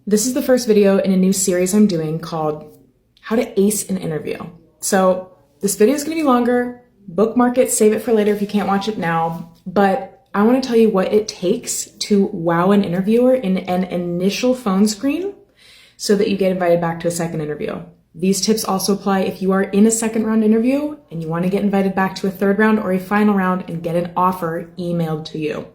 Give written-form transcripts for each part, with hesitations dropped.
This is the first video in a new series I'm doing called How to Ace an Interview. So this video is going to be longer. Bookmark it, save it for later if you can't watch it now. But I want to tell you what it takes to wow an interviewer in an initial phone screen so that you get invited back to a second interview. These tips also apply if you are in a second round interview and you want to get invited back to a third round or a final round and get an offer emailed to you.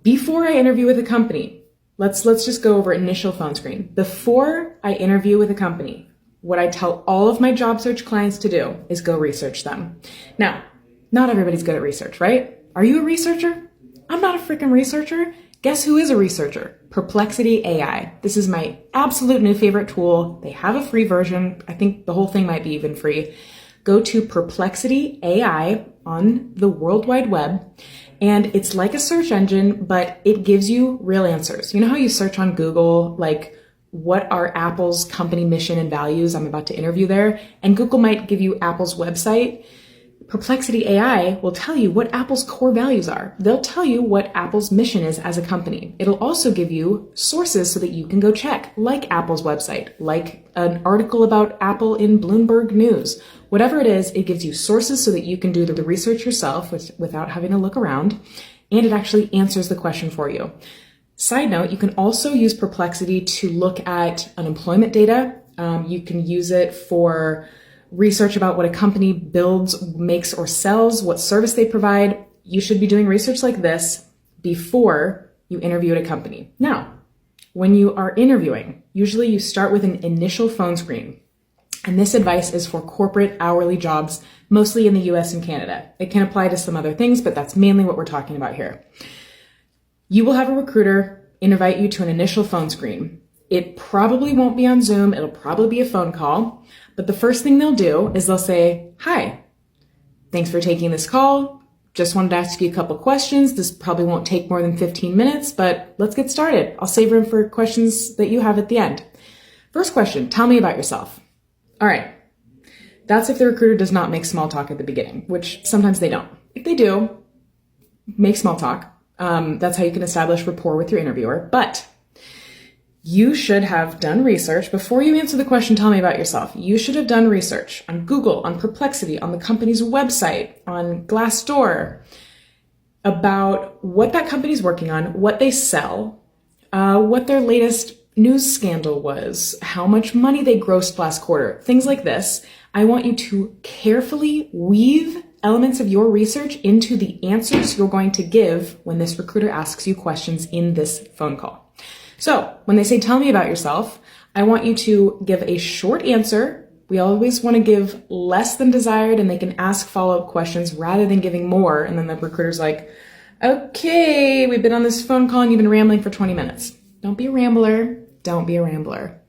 Before I interview with a company, let's just go over initial phone screen. Before I interview with a company, what I tell all of my job search clients to do is go research them. Now, not everybody's good at research, right? Are you a researcher? I'm not a freaking researcher. Guess who is a researcher? Perplexity AI. This is my absolute new favorite tool. They have a free version. I think the whole thing might be even free. Go to Perplexity AI on the World Wide Web. And it's like a search engine, but it gives you real answers. You know how you search on Google, like, what are Apple's company mission and values? I'm about to interview there. And Google might give you Apple's website. Perplexity AI will tell you what Apple's core values are. They'll tell you what Apple's mission is as a company. It'll also give you sources so that you can go check, like Apple's website, like an article about Apple in Bloomberg News. Whatever it is, it gives you sources so that you can do the research yourself without having to look around, and it actually answers the question for you. Side note, you can also use Perplexity to look at unemployment data. You can use it for research about what a company builds, makes, or sells, what service they provide. You should be doing research like this before you interview at a company. Now, when you are interviewing, usually you start with an initial phone screen. And this advice is for corporate hourly jobs, mostly in the US and Canada. It can apply to some other things, but that's mainly what we're talking about here. You will have a recruiter invite you to an initial phone screen. It probably won't be on Zoom. It'll probably be a phone call. But the first thing they'll do is they'll say, "Hi, thanks for taking this call. Just wanted to ask you a couple questions. This probably won't take more than 15 minutes, but let's get started. I'll save room for questions that you have at the end." First question, tell me about yourself. All right. That's if the recruiter does not make small talk at the beginning, which sometimes they don't. If they do, make small talk. That's how you can establish rapport with your interviewer. But you should have done research before you answer the question, tell me about yourself. You should have done research on Google, on Perplexity, on the company's website, on Glassdoor, about what that company's working on, what they sell, what their latest news scandal was, how much money they grossed last quarter, things like this. I want you to carefully weave elements of your research into the answers you're going to give when this recruiter asks you questions in this phone call. So when they say, tell me about yourself, I want you to give a short answer. We always want to give less than desired, and they can ask follow-up questions rather than giving more. And then the recruiter's like, okay, we've been on this phone call and you've been rambling for 20 minutes. Don't be a rambler. Don't be a rambler.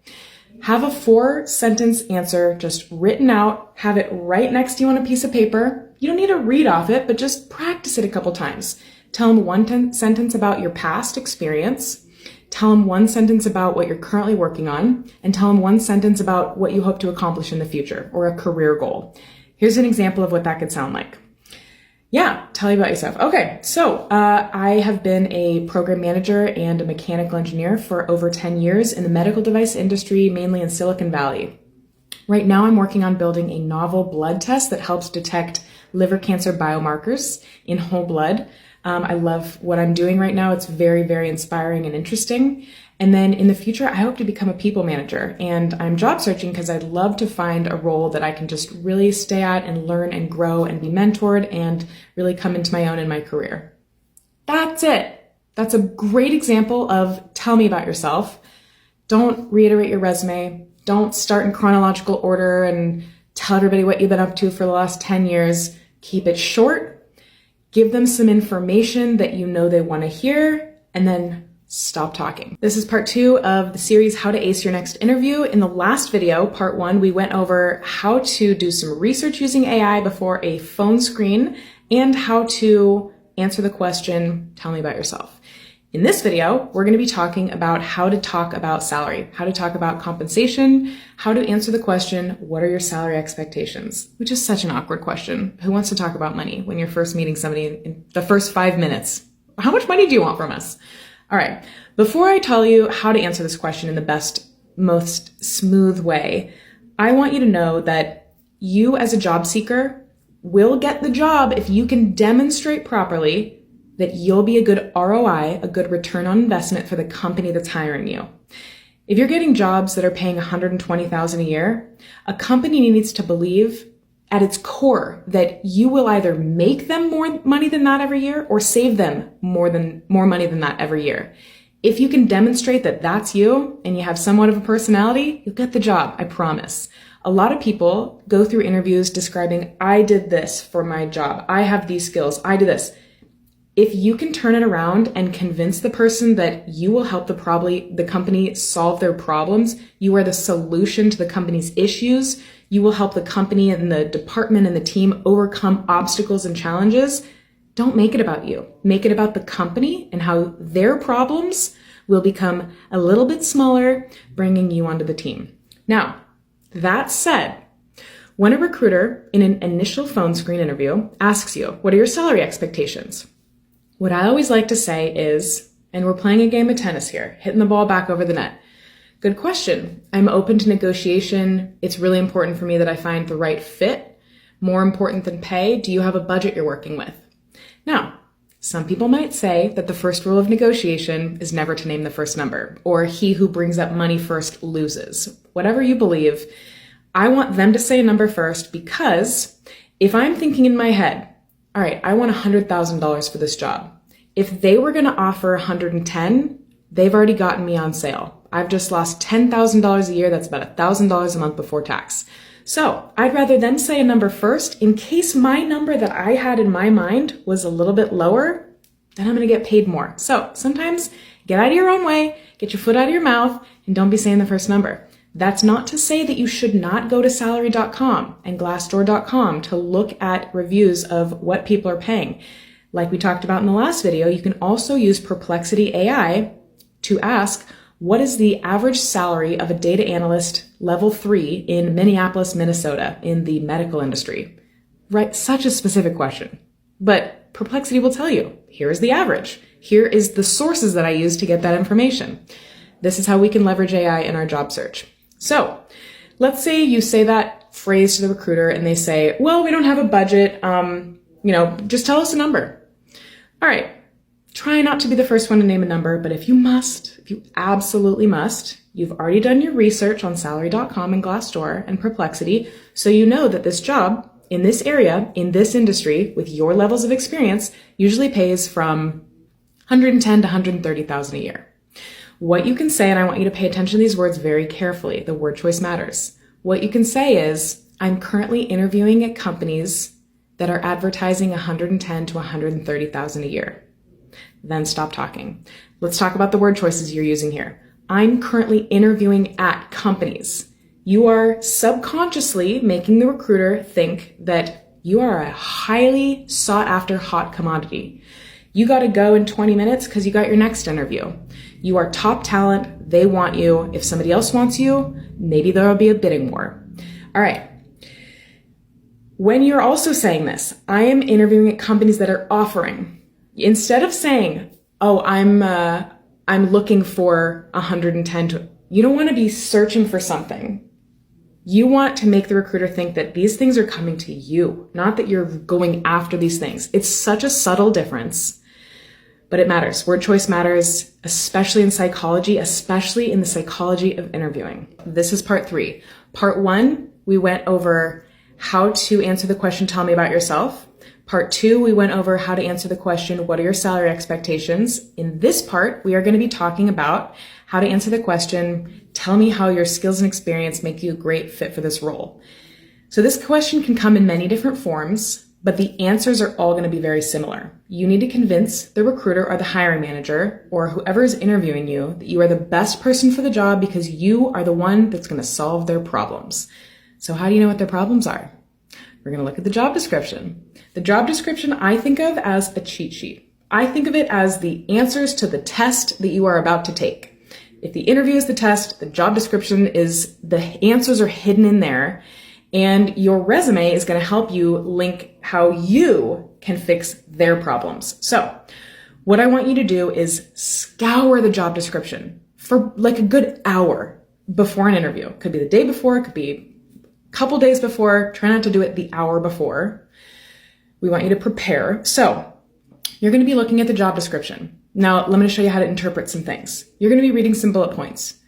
Have a 4-sentence answer just written out. Have it right next to you on a piece of paper. You don't need to read off it, but just practice it a couple times. Tell them one sentence about your past experience. Tell them one sentence about what you're currently working on, and tell them one sentence about what you hope to accomplish in the future or a career goal. Here's an example of what that could sound like. Yeah, tell me about yourself. Okay, so I have been a program manager and a mechanical engineer for over 10 years in the medical device industry, mainly in Silicon Valley. Right now, I'm working on building a novel blood test that helps detect liver cancer biomarkers in whole blood. I love what I'm doing right now. It's very, very inspiring and interesting. And then in the future, I hope to become a people manager. And I'm job searching because I'd love to find a role that I can just really stay at and learn and grow and be mentored and really come into my own in my career. That's it. That's a great example of tell me about yourself. Don't reiterate your resume. Don't start in chronological order and tell everybody what you've been up to for the last 10 years. Keep it short. Give them some information that you know they want to hear, and then stop talking. This is part 2 of the series, How to Ace Your Next Interview. In the last video, part 1, we went over how to do some research using AI before a phone screen and how to answer the question, tell me about yourself. In this video, we're going to be talking about how to talk about salary, how to talk about compensation, how to answer the question, what are your salary expectations? Which is such an awkward question. Who wants to talk about money when you're first meeting somebody in the first 5 minutes? How much money do you want from us? All right. Before I tell you how to answer this question in the best, most smooth way, I want you to know that you as a job seeker will get the job if you can demonstrate properly that you'll be a good ROI, a good return on investment for the company that's hiring you. If you're getting jobs that are paying $120,000 a year, a company needs to believe at its core that you will either make them more money than that every year or save them more money than that every year. If you can demonstrate that that's you and you have somewhat of a personality, you'll get the job, I promise. A lot of people go through interviews describing, I did this for my job. I have these skills. I do this. If you can turn it around and convince the person that you will help the company solve their problems, you are the solution to the company's issues, you will help the company and the department and the team overcome obstacles and challenges, don't make it about you. Make it about the company and how their problems will become a little bit smaller, bringing you onto the team. Now, that said, when a recruiter in an initial phone screen interview asks you, what are your salary expectations? What I always like to say is, and we're playing a game of tennis here, hitting the ball back over the net. Good question. I'm open to negotiation. It's really important for me that I find the right fit. More important than pay, do you have a budget you're working with? Now, some people might say that the first rule of negotiation is never to name the first number, or he who brings up money first loses. Whatever you believe, I want them to say a number first, because if I'm thinking in my head, all right, I want $100,000 for this job. If they were going to offer 110, they've already gotten me on sale. I've just lost $10,000 a year. That's about $1,000 a month before tax. So I'd rather them say a number first in case my number that I had in my mind was a little bit lower, then I'm going to get paid more. So sometimes get out of your own way, get your foot out of your mouth, and don't be saying the first number. That's not to say that you should not go to salary.com and glassdoor.com to look at reviews of what people are paying. Like we talked about in the last video, you can also use Perplexity AI to ask, what is the average salary of a data analyst level 3 in Minneapolis, Minnesota in the medical industry? Right, such a specific question. But Perplexity will tell you, here's the average. Here is the sources that I use to get that information. This is how we can leverage AI in our job search. So let's say you say that phrase to the recruiter and they say, well, we don't have a budget. Just tell us a number. All right. Try not to be the first one to name a number, but if you absolutely must, you've already done your research on salary.com and Glassdoor and Perplexity, so you know that this job in this area, in this industry, with your levels of experience, usually pays from $110,000 to $130,000 a year. What you can say, and I want you to pay attention to these words very carefully, the word choice matters. What you can say is, I'm currently interviewing at companies that are advertising $110,000 to $130,000 a year. Then stop talking. Let's talk about the word choices you're using here. I'm currently interviewing at companies. You are subconsciously making the recruiter think that you are a highly sought after hot commodity. You got to go in 20 minutes because you got your next interview. You are top talent. They want you. If somebody else wants you, maybe there will be a bidding war. All right. When you're also saying this, I am interviewing at companies that are offering. Instead of saying, oh, I'm looking for 110 to, you don't want to be searching for something. You want to make the recruiter think that these things are coming to you, not that you're going after these things. It's such a subtle difference, but it matters. Word choice matters, especially in psychology, especially in the psychology of interviewing. This is part 3. Part 1, we went over how to answer the question, tell me about yourself. Part 2, we went over how to answer the question, what are your salary expectations? In this part, we are going to be talking about how to answer the question, tell me how your skills and experience make you a great fit for this role. So this question can come in many different forms, but the answers are all going to be very similar. You need to convince the recruiter or the hiring manager or whoever is interviewing you that you are the best person for the job because you are the one that's going to solve their problems. So how do you know what their problems are? We're going to look at the job description. The job description I think of as a cheat sheet. I think of it as the answers to the test that you are about to take. If the interview is the test, the job description is the answers are hidden in there, and your resume is going to help you link how you can fix their problems. So What I want you to do is scour the job description for like a good hour before an interview. It could be the day before, it could be a couple days before. Try not to do it the hour before. We want you to prepare. So you're going to be looking at the job description. Now, let me show you how to interpret some things. You're going to be reading some bullet points.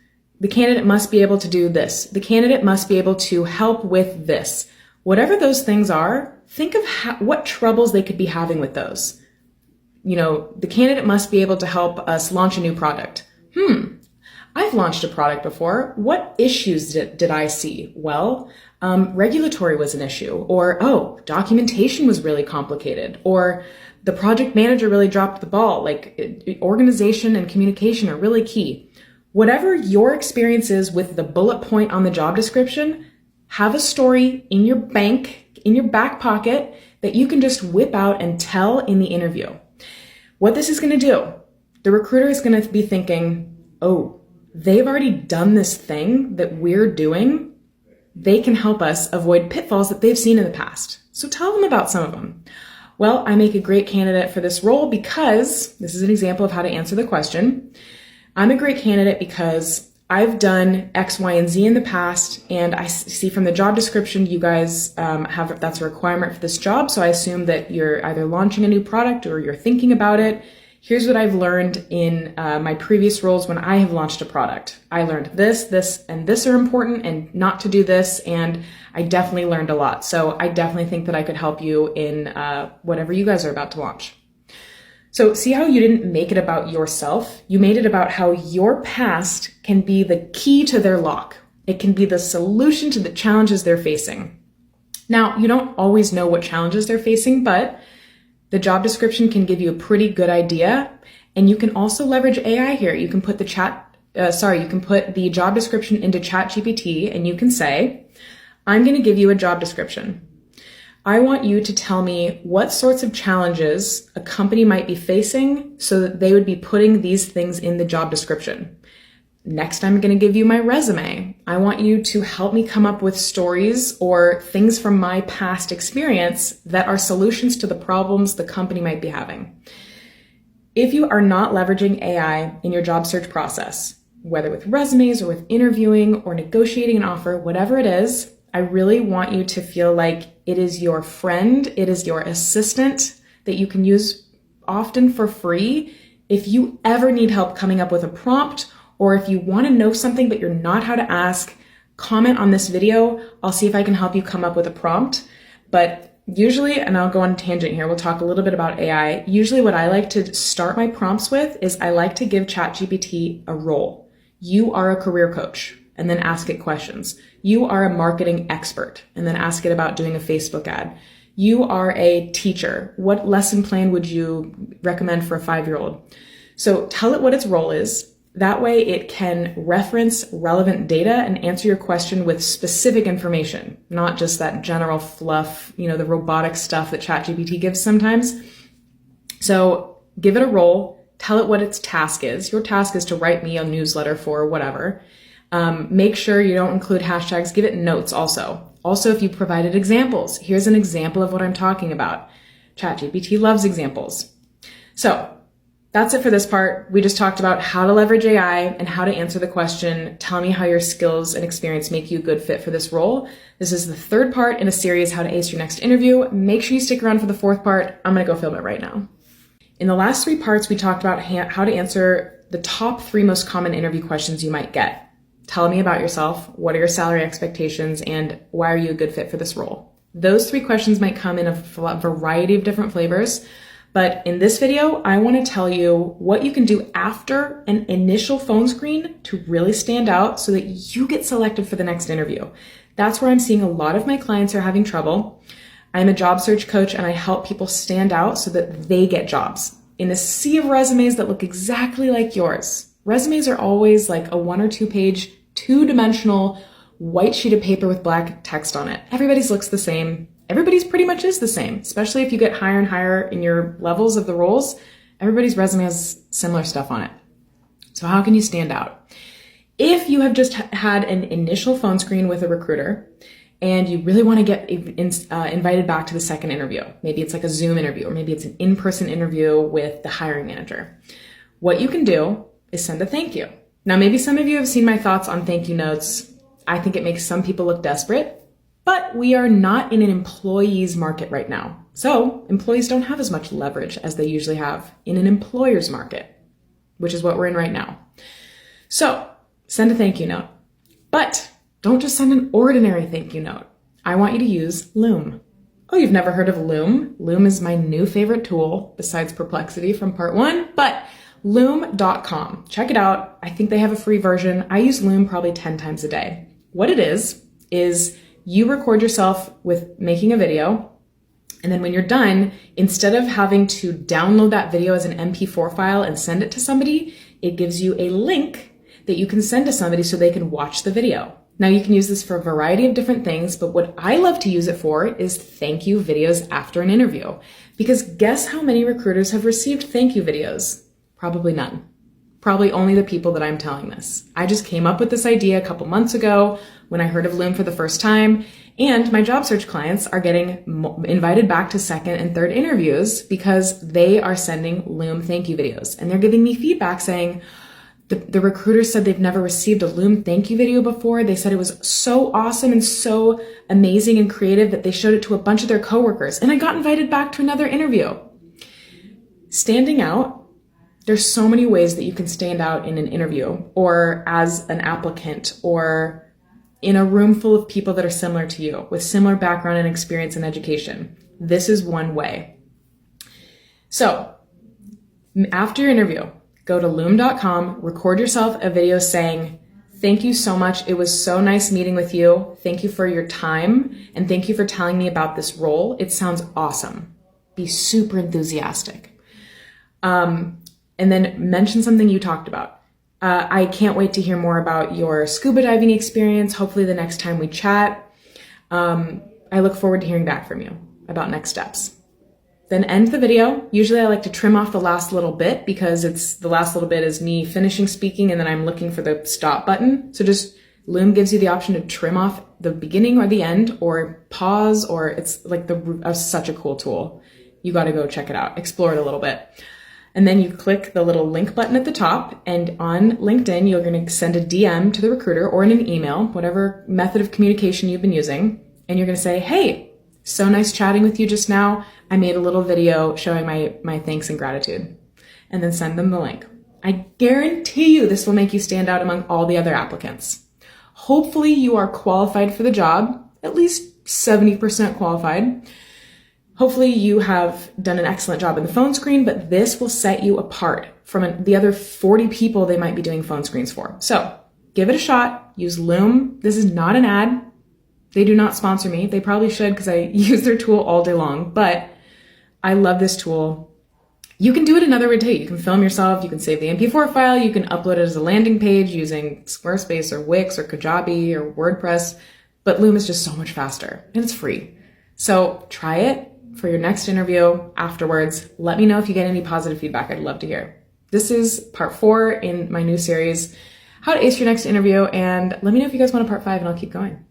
The candidate must be able to do this. The candidate must be able to help with this. Whatever those things are, think of what troubles they could be having with those. The candidate must be able to help us launch a new product. I've launched a product before. What issues did I see? Well, regulatory was an issue, or, documentation was really complicated, or the project manager really dropped the ball. Like organization and communication are really key. Whatever your experience is with the bullet point on the job description, have a story in your back pocket that you can just whip out and tell in the interview. What this is going to do, the recruiter is going to be thinking, oh, they've already done this thing that we're doing. They can help us avoid pitfalls that they've seen in the past. So tell them about some of them. Well, I make a great candidate for this role because, this is an example of how to answer the question. I'm a great candidate because I've done X, Y, and Z in the past, and I see from the job description you guys that's a requirement for this job, so I assume that you're either launching a new product or you're thinking about it. Here's what I've learned in my previous roles when I have launched a product. I learned this, and this are important, and not to do this, and I definitely learned a lot. So I definitely think that I could help you in whatever you guys are about to launch. So see how you didn't make it about yourself? You made it about how your past can be the key to their lock. It can be the solution to the challenges they're facing. Now, you don't always know what challenges they're facing, but the job description can give you a pretty good idea. And you can also leverage AI here. You can put the job description into ChatGPT, and you can say, I'm going to give you a job description. I want you to tell me what sorts of challenges a company might be facing so that they would be putting these things in the job description. Next, I'm going to give you my resume. I want you to help me come up with stories or things from my past experience that are solutions to the problems the company might be having. If you are not leveraging AI in your job search process, whether with resumes or with interviewing or negotiating an offer, whatever it is, I really want you to feel like it is your friend, it is your assistant that you can use often for free. If you ever need help coming up with a prompt, or if you want to know something but you're not how to ask, comment on this video. I'll see if I can help you come up with a prompt. But usually, and I'll go on a tangent here, we'll talk a little bit about AI. Usually what I like to start my prompts with is I like to give ChatGPT a role. You are a career coach, and then ask it questions. You are a marketing expert, and then ask it about doing a Facebook ad. You are a teacher. What lesson plan would you recommend for a 5-year-old? So tell it what its role is. That way it can reference relevant data and answer your question with specific information, not just that general fluff, the robotic stuff that ChatGPT gives sometimes. So give it a role, tell it what its task is. Your task is to write me a newsletter for whatever. Make sure you don't include hashtags, give it notes also. Also, if you provided examples, here's an example of what I'm talking about. ChatGPT loves examples. So that's it for this part. We just talked about how to leverage AI and how to answer the question, tell me how your skills and experience make you a good fit for this role. This is the 3rd part in a series, How to Ace Your Next Interview. Make sure you stick around for the 4th part. I'm going to go film it right now. In the last 3 parts, we talked about how to answer the top 3 most common interview questions you might get. Tell me about yourself. What are your salary expectations? And why are you a good fit for this role? Those 3 questions might come in a variety of different flavors. But in this video, I want to tell you what you can do after an initial phone screen to really stand out so that you get selected for the next interview. That's where I'm seeing a lot of my clients are having trouble. I'm a job search coach, and I help people stand out so that they get jobs. In a sea of resumes that look exactly like yours. Resumes are always like a 1 or 2 page, 2-dimensional white sheet of paper with black text on it. Everybody's looks the same. Everybody's pretty much is the same, especially if you get higher and higher in your levels of the roles. Everybody's resume has similar stuff on it. So how can you stand out? If you have just had an initial phone screen with a recruiter and you really want to get invited back to the second interview. Maybe it's like a Zoom interview, or maybe it's an in-person interview with the hiring manager. What you can do is send a thank you. Now, maybe some of you have seen my thoughts on thank you notes. I think it makes some people look desperate, but we are not in an employee's market right now. So employees don't have as much leverage as they usually have in an employer's market, which is what we're in right now. So send a thank you note, but don't just send an ordinary thank you note. I want you to use Loom. Oh, you've never heard of Loom? Loom is my new favorite tool besides Perplexity from part 1, but Loom.com. Check it out. I think they have a free version. I use Loom probably 10 times a day. What it is you record yourself with making a video, and then when you're done, instead of having to download that video as an MP4 file and send it to somebody, it gives you a link that you can send to somebody so they can watch the video. Now, you can use this for a variety of different things, but what I love to use it for is thank you videos after an interview. Because guess how many recruiters have received thank you videos? Probably none. Probably only the people that I'm telling this. I just came up with this idea a couple months ago when I heard of Loom for the first time, and my job search clients are getting invited back to second and third interviews because they are sending Loom thank you videos. And they're giving me feedback saying, the recruiters said they've never received a Loom thank you video before. They said it was so awesome and so amazing and creative that they showed it to a bunch of their coworkers. And I got invited back to another interview. Standing out, there's so many ways that you can stand out in an interview or as an applicant or in a room full of people that are similar to you with similar background and experience and education. This is one way. So after your interview, go to loom.com, record yourself a video saying, thank you so much. It was so nice meeting with you. Thank you for your time. And thank you for telling me about this role. It sounds awesome. Be super enthusiastic. And then mention something you talked about. I can't wait to hear more about your scuba diving experience. Hopefully the next time we chat. I look forward to hearing back from you about next steps. Then end the video. Usually I like to trim off the last little bit because the last little bit is me finishing speaking and then I'm looking for the stop button. So just Loom gives you the option to trim off the beginning or the end or pause, or it's like such a cool tool. You got to go check it out, explore it a little bit. And then you click the little link button at the top, and on LinkedIn, you're going to send a DM to the recruiter or in an email, whatever method of communication you've been using. And you're going to say, hey, so nice chatting with you just now. I made a little video showing my thanks and gratitude. And then send them the link. I guarantee you this will make you stand out among all the other applicants. Hopefully you are qualified for the job, at least 70% qualified. Hopefully you have done an excellent job in the phone screen, but this will set you apart from the other 40 people they might be doing phone screens for. So give it a shot. Use Loom. This is not an ad. They do not sponsor me. They probably should because I use their tool all day long, but I love this tool. You can do it another way too. You can film yourself. You can save the MP4 file. You can upload it as a landing page using Squarespace or Wix or Kajabi or WordPress, but Loom is just so much faster and it's free. So try it for your next interview afterwards. Let me know if you get any positive feedback. I'd love to hear. This is part 4 in my new series, How to Ace Your Next Interview, and let me know if you guys want a part 5 and I'll keep going.